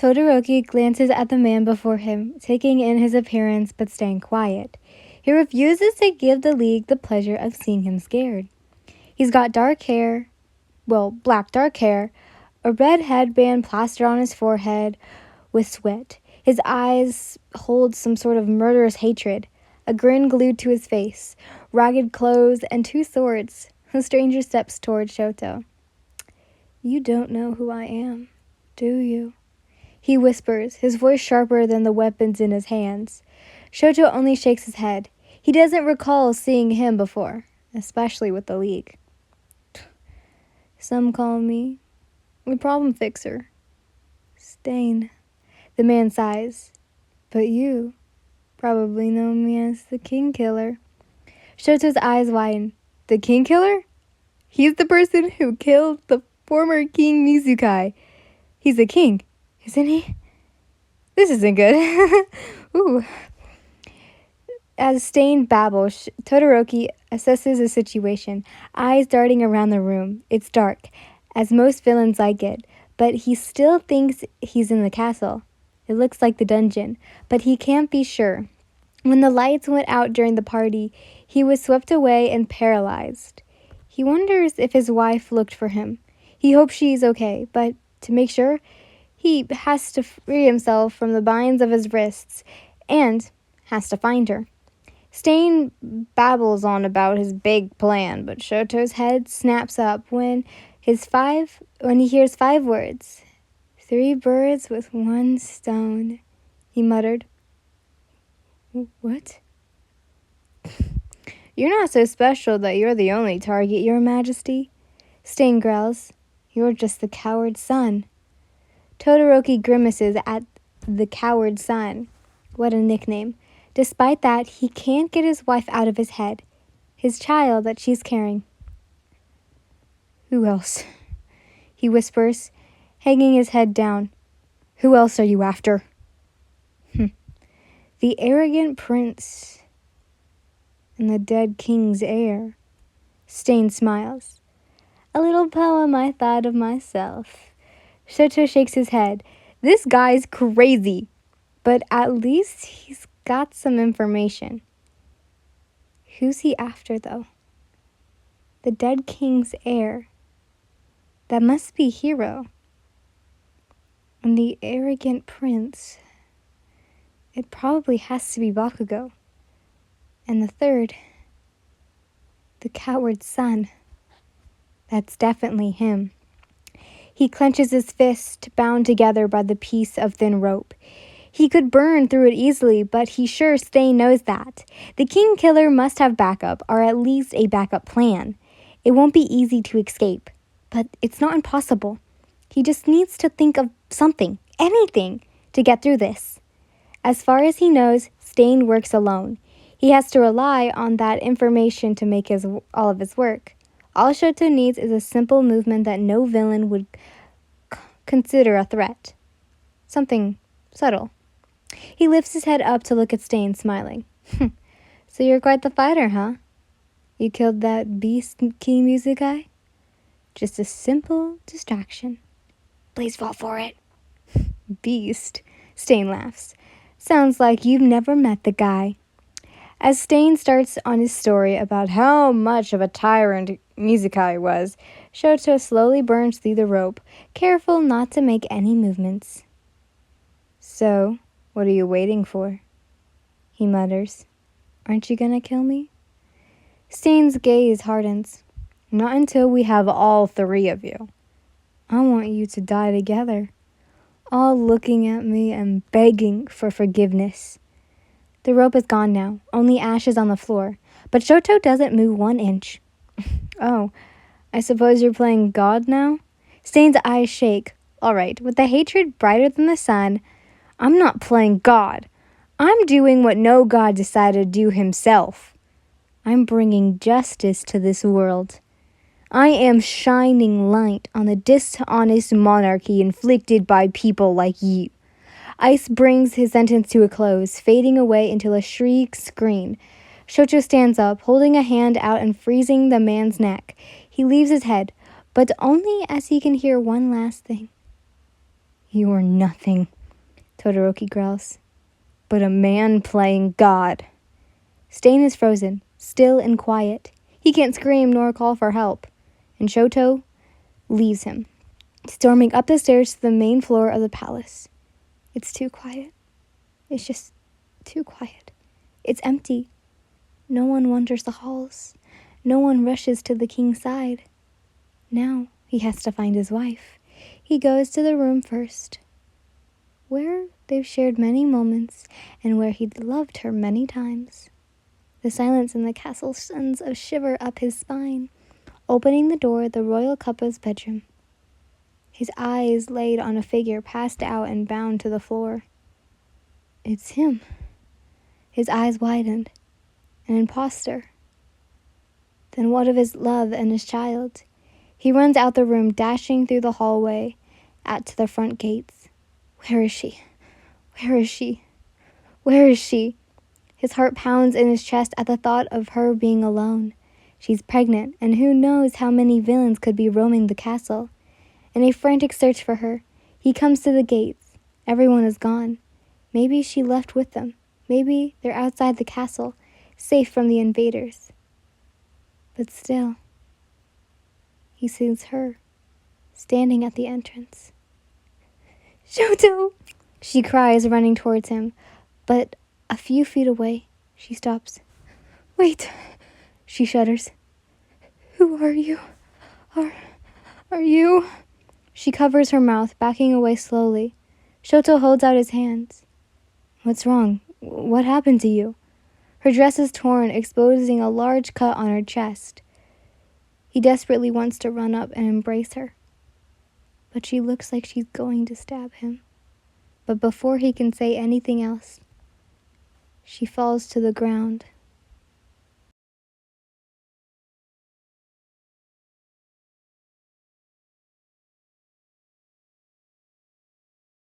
Todoroki glances at the man before him, taking in his appearance but staying quiet. He refuses to give the League the pleasure of seeing him scared. He's got black dark hair, a red headband plastered on his forehead with sweat. His eyes hold some sort of murderous hatred, a grin glued to his face, ragged clothes, and 2 swords. The stranger steps toward Shoto. "You don't know who I am, do you?" he whispers, his voice sharper than the weapons in his hands. Shoto only shakes his head. He doesn't recall seeing him before, especially with the League. "Some call me the problem fixer. Stain." The man sighs. "But you probably know me as the king killer." Shoto's eyes widen. "The king killer? He's the person who killed the former King Mizukai. He's a king, isn't he? This isn't good." Ooh. As Stain babbles, Todoroki assesses the situation, eyes darting around the room. It's dark, as most villains like it, but he still thinks he's in the castle. It looks like the dungeon, but he can't be sure. When the lights went out during the party, he was swept away and paralyzed. He wonders if his wife looked for him. He hopes she's okay, but to make sure, he has to free himself from the binds of his wrists and has to find her. Stain babbles on about his big plan, but Shoto's head snaps up when he hears 5 words. 3 birds with 1 stone, he muttered. "What?" "You're not so special that you're the only target, Your Majesty," Stain growls. "You're just the coward's son." Todoroki grimaces at the coward's son. What a nickname. Despite that, he can't get his wife out of his head. His child that she's carrying. "Who else?" he whispers, hanging his head down. "Who else are you after?" "The arrogant prince and the dead king's heir." Stain smiles. "A little poem I thought of myself." Shoto shakes his head. This guy's crazy, but at least he's got some information. Who's he after, though? The dead king's heir. That must be Hiro. And the arrogant prince. It probably has to be Bakugo. And the third, the coward's son. That's definitely him. He clenches his fist, bound together by the piece of thin rope. He could burn through it easily, but he's sure Stain knows that. The king killer must have backup, or at least a backup plan. It won't be easy to escape, but it's not impossible. He just needs to think of something, anything, to get through this. As far as he knows, Stain works alone. He has to rely on that information to make all of his work. All Shoto needs is a simple movement that no villain would consider a threat. Something subtle. He lifts his head up to look at Stain, smiling. "So you're quite the fighter, huh? You killed that beast King Music guy?" "Just a simple distraction." "Please fall for it." "Beast," Stain laughs. "Sounds like you've never met the guy." As Stain starts on his story about how much of a tyrant Mizukai was, Shoto slowly burns through the rope, careful not to make any movements. "So, what are you waiting for?" he mutters. "Aren't you gonna kill me?" Stain's gaze hardens. "Not until we have all 3 of you. I want you to die together, all looking at me and begging for forgiveness." The rope is gone now, only ashes on the floor, but Shoto doesn't move 1 inch. "Oh, I suppose you're playing God now?" Stain's eyes shake. "All right, with the hatred brighter than the sun, I'm not playing God. I'm doing what no God decided to do himself. I'm bringing justice to this world. I am shining light on the dishonest monarchy inflicted by people like you." Ice brings his sentence to a close, fading away until a shriek scream. Shoto stands up, holding a hand out and freezing the man's neck. He leaves his head, but only as he can hear one last thing. "You're nothing," Todoroki growls, "but a man playing God." Stain is frozen, still and quiet. He can't scream nor call for help. And Shoto leaves him, storming up the stairs to the main floor of the palace. It's too quiet. It's just too quiet. It's empty. No one wanders the halls. No one rushes to the king's side. Now he has to find his wife. He goes to the room first, where they've shared many moments and where he'd loved her many times. The silence in the castle sends a shiver up his spine. Opening the door, the royal couple's bedroom. His eyes laid on a figure passed out and bound to the floor. It's him. His eyes widened. An imposter. Then what of his love and his child? He runs out the room, dashing through the hallway out to the front gates. Where is she? Where is she? Where is she? His heart pounds in his chest at the thought of her being alone. She's pregnant, and who knows how many villains could be roaming the castle. In a frantic search for her, he comes to the gates. Everyone is gone. Maybe she left with them. Maybe they're outside the castle, safe from the invaders. But still, he sees her, standing at the entrance. "Shoto!" she cries, running towards him. But a few feet away, she stops. "Wait," she shudders. "Who are you? Are you?" She covers her mouth, backing away slowly. Shoto holds out his hands. "What's wrong? What happened to you?" Her dress is torn, exposing a large cut on her chest. He desperately wants to run up and embrace her, but she looks like she's going to stab him. But before he can say anything else, she falls to the ground.